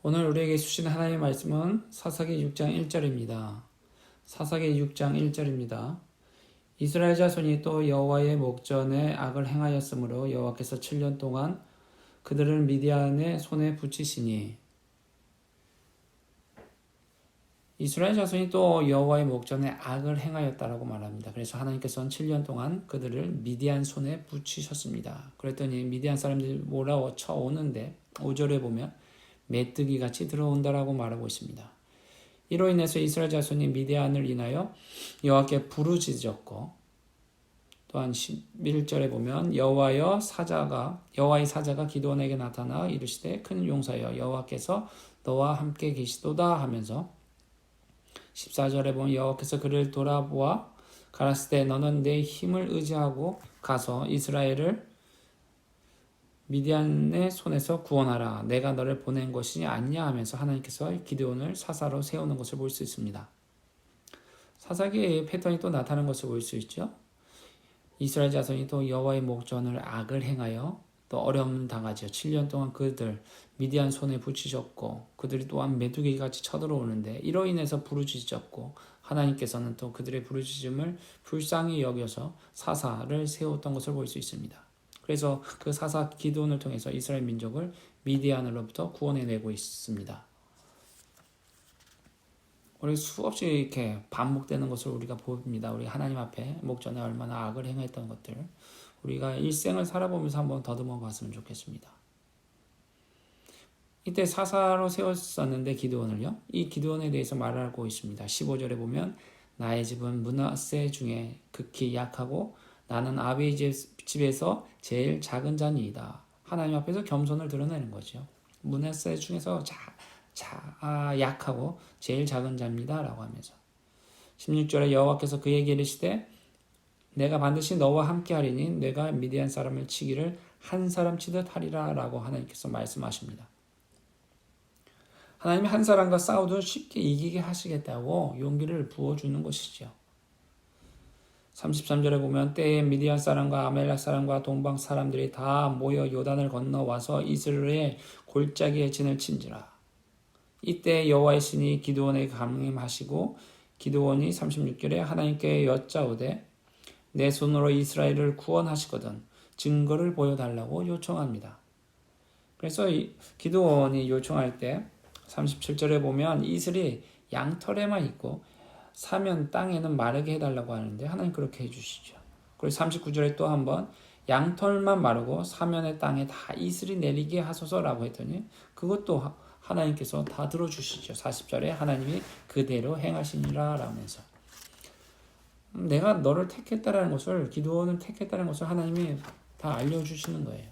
오늘 우리에게 주신 하나님의 말씀은 사사기 6장 1절입니다. 사사기 6장 1절입니다. 이스라엘 자손이 또 여호와의 목전에 악을 행하였으므로 여호와께서 7년 동안 그들을 미디안의 손에 붙이시니. 이스라엘 자손이 또 여호와의 목전에 악을 행하였다라고 말합니다. 그래서 하나님께서는 7년 동안 그들을 미디안 손에 붙이셨습니다. 그랬더니 미디안 사람들이 몰아쳐 오는데 5절에 보면 메뚜기 같이 들어온다라고 말하고 있습니다. 이로 인해서 이스라엘 자손이 미디안을 인하여 여호와께 부르짖었고, 또한 11절에 보면 여호와의 사자가 기드온에게 나타나 이르시되 큰 용사여 여호와께서 너와 함께 계시도다 하면서 14절에 보면 여호와께서 그를 돌아보아 가라사대 때 너는 내 힘을 의지하고 가서 이스라엘을 미디안의 손에서 구원하라. 내가 너를 보낸 것이 아니냐 하면서 하나님께서 기드온을 사사로 세우는 것을 볼 수 있습니다. 사사기의 패턴이 또 나타나는 것을 볼 수 있죠. 이스라엘 자손이 또 여호와의 목전을 악을 행하여 또 어려움을 당하죠. 7년 동안 그들 미디안 손에 붙이셨고 그들이 또한 메뚜기같이 쳐들어오는데 이로 인해서 부르짖었고 하나님께서는 또 그들의 부르짖음을 불쌍히 여겨서 사사를 세웠던 것을 볼 수 있습니다. 그래서 그 사사 기드온을 통해서 이스라엘 민족을 미디안으로부터 구원해내고 있습니다. 우리 수없이 이렇게 반복되는 것을 우리가 봅니다. 우리 하나님 앞에 목전에 얼마나 악을 행했던 것들 우리가 일생을 살아보면서 한번 더듬어 봤으면 좋겠습니다. 이때 사사로 세웠었는데 기드온을요. 이 기드온에 대해서 말하고 있습니다. 15절에 보면 나의 집은 므낫세 중에 극히 약하고 나는 아비의 집에서 제일 작은 자니이다. 하나님 앞에서 겸손을 드러내는 거죠. 므낫세 중에서 약하고 제일 작은 자입니다. 라고 하면서 16절에 여호와께서 그에게 이르시되 내가 반드시 너와 함께 하리니 내가 미디안 사람을 치기를 한 사람 치듯 하리라 라고 하나님께서 말씀하십니다. 하나님이 한 사람과 싸워도 쉽게 이기게 하시겠다고 용기를 부어주는 것이죠. 33절에 보면 때에 미디안 사람과 아멜렉 사람과 동방 사람들이 다 모여 요단을 건너와서 이스라엘 골짜기에 진을 친지라. 이때 여호와의 신이 기드온에게 감림하시고 기드온이 36절에 하나님께 여짜오되 내 손으로 이스라엘을 구원하시거든 증거를 보여달라고 요청합니다. 그래서 기드온이 요청할 때 37절에 보면 이슬이 양털에만 있고 사면 땅에는 마르게 해달라고 하는데 하나님 그렇게 해주시죠. 그리고 39절에 또 한번 양털만 마르고 사면의 땅에 다 이슬이 내리게 하소서라고 했더니 그것도 하나님께서 다 들어주시죠. 40절에 하나님이 그대로 행하시니라 라면서 내가 너를 택했다라는 것을 기드온을 택했다는 것을 하나님이 다 알려주시는 거예요.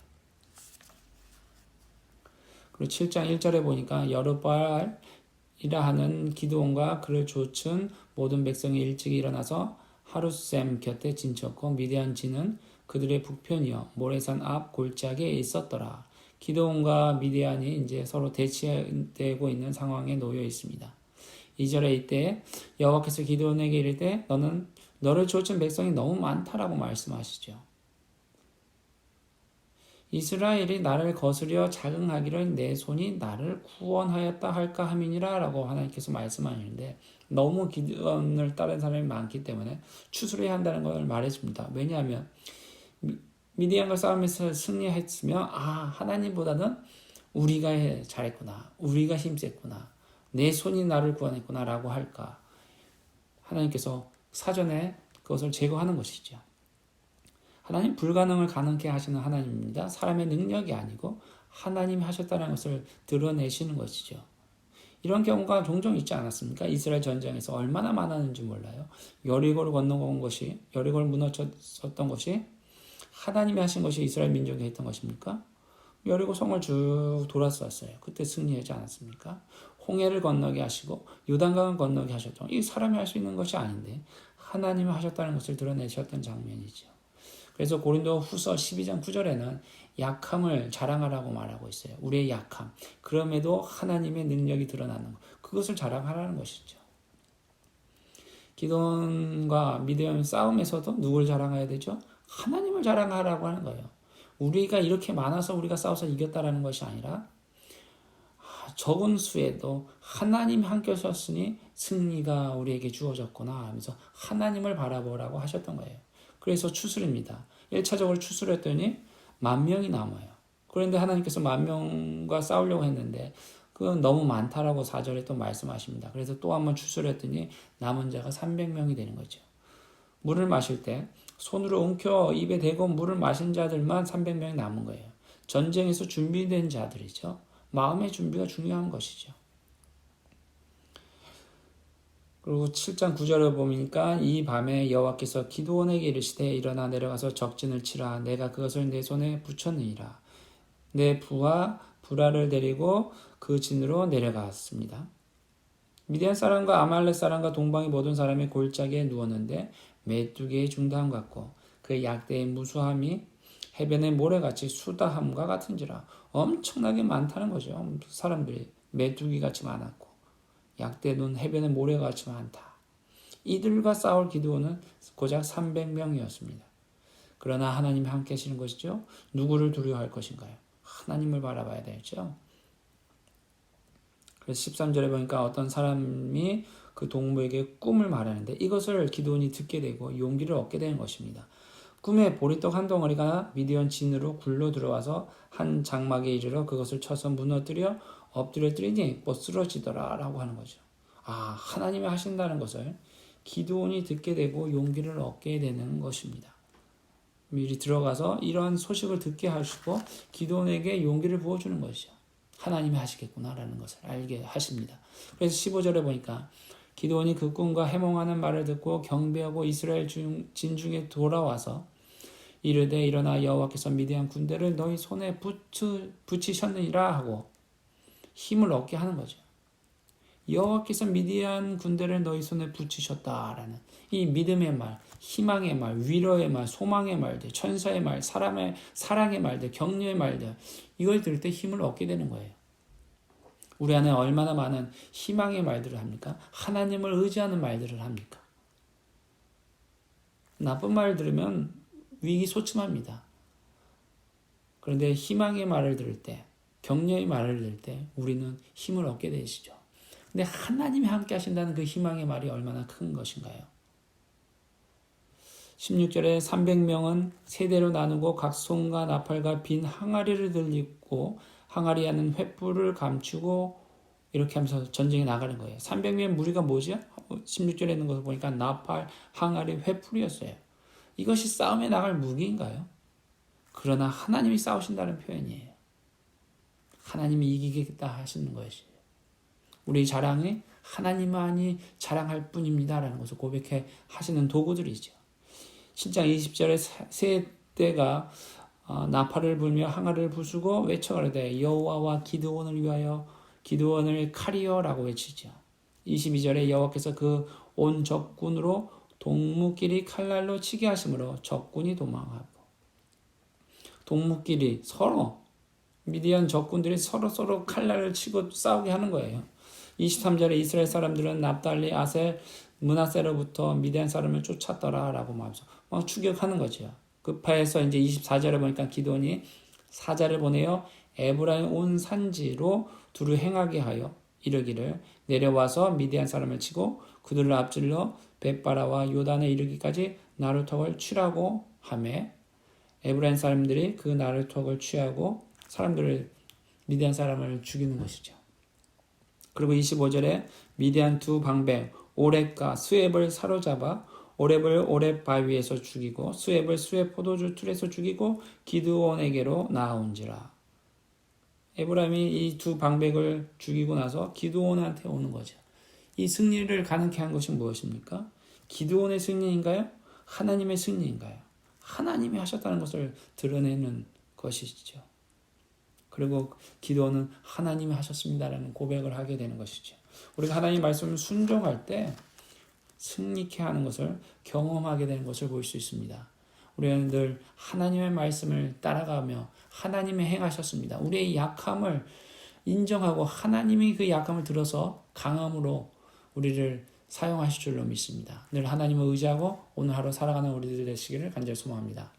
그리고 7장 1절에 보니까 여르바알이라 하는 기드온과 그를 좇은 모든 백성이 일찍 일어나서 하룻샘 곁에 진쳤고 미디안 진은 그들의 북편이여 모래산 앞 골짜기에 있었더라. 기드온과 미디안이 이제 서로 대치되고 있는 상황에 놓여 있습니다. 2절에 이때 여호와께서 기드온에게 이르되 너를 좇은 백성이 너무 많다라고 말씀하시죠. 이스라엘이 나를 거스려 자긍하기를 내 손이 나를 구원하였다 할까 함이니라 라고 하나님께서 말씀하시는데 너무 기드온을 따른 사람이 많기 때문에 추스려야 한다는 것을 말해줍니다. 왜냐하면 미디안과 싸움에서 승리했으면 하나님보다는 우리가 잘했구나. 우리가 힘셌구나. 내 손이 나를 구원했구나 라고 할까. 하나님께서 사전에 그것을 제거하는 것이죠. 하나님 불가능을 가능케 하시는 하나님입니다. 사람의 능력이 아니고 하나님이 하셨다는 것을 드러내시는 것이죠. 이런 경우가 종종 있지 않았습니까? 이스라엘 전쟁에서 얼마나 많았는지 몰라요. 여리고를 건너온 것이 여리고를 무너졌던 것이 하나님이 하신 것이 이스라엘 민족이 했던 것입니까? 여리고 성을 쭉 돌았었어요. 그때 승리하지 않았습니까? 홍해를 건너게 하시고 요단강을 건너게 하셨던 이 사람이 할 수 있는 것이 아닌데 하나님이 하셨다는 것을 드러내셨던 장면이죠. 그래서 고린도 후서 12장 9절에는 약함을 자랑하라고 말하고 있어요. 우리의 약함. 그럼에도 하나님의 능력이 드러나는 것. 그것을 자랑하라는 것이죠. 기드온과 미디안 싸움에서도 누굴 자랑해야 되죠? 하나님을 자랑하라고 하는 거예요. 우리가 이렇게 많아서 우리가 싸워서 이겼다라는 것이 아니라 적은 수에도 하나님이 함께 하셨으니 승리가 우리에게 주어졌구나 하면서 하나님을 바라보라고 하셨던 거예요. 그래서 추수입니다. 1차적으로 추수를 했더니 10,000명이 남아요. 그런데 하나님께서 10,000명과 싸우려고 했는데 그건 너무 많다라고 4절에 또 말씀하십니다. 그래서 또 한 번 추수를 했더니 남은 자가 300명이 되는 거죠. 물을 마실 때 손으로 웅켜 입에 대고 물을 마신 자들만 300명이 남은 거예요. 전쟁에서 준비된 자들이죠. 마음의 준비가 중요한 것이죠. 그리고 7장 9절에 보니까 이 밤에 여호와께서 기드온에게 이르시되 일어나 내려가서 적진을 치라. 내가 그것을 내 손에 붙였느니라. 내 부하 부라를 데리고 그 진으로 내려갔습니다. 미디안 사람과 아말렉 사람과 동방의 모든 사람이 골짜기에 누웠는데 메뚜기의 중다함 같고 그 약대의 무수함이 해변의 모래같이 수다함과 같은지라. 엄청나게 많다는 거죠. 사람들이 메뚜기같이 많았고 약대는 해변의 모래같이 많다. 이들과 싸울 기드온은 고작 300명이었습니다. 그러나 하나님이 함께 하시는 것이죠. 누구를 두려워할 것인가요? 하나님을 바라봐야 되죠. 그래서 13절에 보니까 어떤 사람이 그 동무에게 꿈을 말하는데 이것을 기드온이 듣게 되고 용기를 얻게 되는 것입니다. 꿈에 보리떡 한 덩어리가 미디안 진으로 굴러 들어와서 한 장막에 이르러 그것을 쳐서 무너뜨려 엎드려뜨리니 못 쓰러지더라 라고 하는 거죠. 하나님이 하신다는 것을 기드온이 듣게 되고 용기를 얻게 되는 것입니다. 미리 들어가서 이러한 소식을 듣게 하시고 기드온에게 용기를 부어주는 것이죠. 하나님이 하시겠구나라는 것을 알게 하십니다. 그래서 15절에 보니까 기드온이 그 꿈과 해몽하는 말을 듣고 경배하고 이스라엘 진중에 돌아와서 이르되 일어나 여호와께서 미디안 군대를 너희 손에 붙이셨느니라 하고 힘을 얻게 하는 거죠. 여호와께서 미디안 군대를 너희 손에 붙이셨다라는 이 믿음의 말, 희망의 말, 위로의 말, 소망의 말들, 천사의 말, 사랑의 말들, 격려의 말들 이걸 들을 때 힘을 얻게 되는 거예요. 우리 안에 얼마나 많은 희망의 말들을 합니까? 하나님을 의지하는 말들을 합니까? 나쁜 말 들으면 위기소침합니다. 그런데 희망의 말을 들을 때, 격려의 말을 들을 때 우리는 힘을 얻게 되시죠. 근데 하나님이 함께 하신다는 그 희망의 말이 얼마나 큰 것인가요? 16절에 300명은 세대로 나누고 각 손과 나팔과 빈 항아리를 들고 항아리 안은 횃불을 감추고 이렇게 하면서 전쟁에 나가는 거예요. 300명의 무리가 뭐죠? 16절에 있는 것을 보니까 나팔, 항아리, 횃불이었어요. 이것이 싸움에 나갈 무기인가요? 그러나 하나님이 싸우신다는 표현이에요. 하나님이 이기겠다 하시는 것이에요. 우리 자랑이 하나님만이 자랑할 뿐입니다라는 것을 고백해 하시는 도구들이죠. 7장 20절에 세대가 나팔을 불며 항아리를 부수고 외쳐가로되 여호와와 기드온을 위하여 기드온을 칼이여라고 외치죠. 22절에 여호와께서 그 온 적군으로 동무끼리 칼날로 치게 하심으로 적군이 도망하고 동무끼리 서로 미디안 적군들이 서로 칼날을 치고 싸우게 하는 거예요. 23절에 이스라엘 사람들은 납달리, 아셀, 므낫세로부터 미디안 사람을 쫓았더라라고 말하면서 막 추격하는 거죠. 급해서 이제 24절에 보니까 기드온이 사자를 보내어 에브라임 온 산지로 두루 행하게 하여 이르기를 내려와서 미디안 사람을 치고 그들을 앞질러 벳바라와 요단에 이르기까지 나루턱을 취라고 하매 에브라임 사람들이 그 나루턱을 취하고 미디안 사람을 죽이는 것이죠. 그리고 25절에 미디안 두 방백 오렙과 스웹을 사로잡아 오렙을 오렙 바위에서 죽이고 스웹을 스웹 포도주 틀에서 죽이고 기드온에게로 나아온지라. 에브라임이 이 두 방백을 죽이고 나서 기드온한테 오는 거죠. 이 승리를 가능케 한 것이 무엇입니까? 기드온의 승리인가요? 하나님의 승리인가요? 하나님이 하셨다는 것을 드러내는 것이죠. 그리고 기도는 하나님이 하셨습니다라는 고백을 하게 되는 것이죠. 우리가 하나님 말씀을 순종할 때 승리케 하는 것을 경험하게 되는 것을 볼 수 있습니다. 우리는 늘 하나님의 말씀을 따라가며 하나님이 행하셨습니다. 우리의 약함을 인정하고 하나님이 그 약함을 들어서 강함으로 우리를 사용하실 줄로 믿습니다. 늘 하나님을 의지하고 오늘 하루 살아가는 우리들 되시기를 간절히 소망합니다.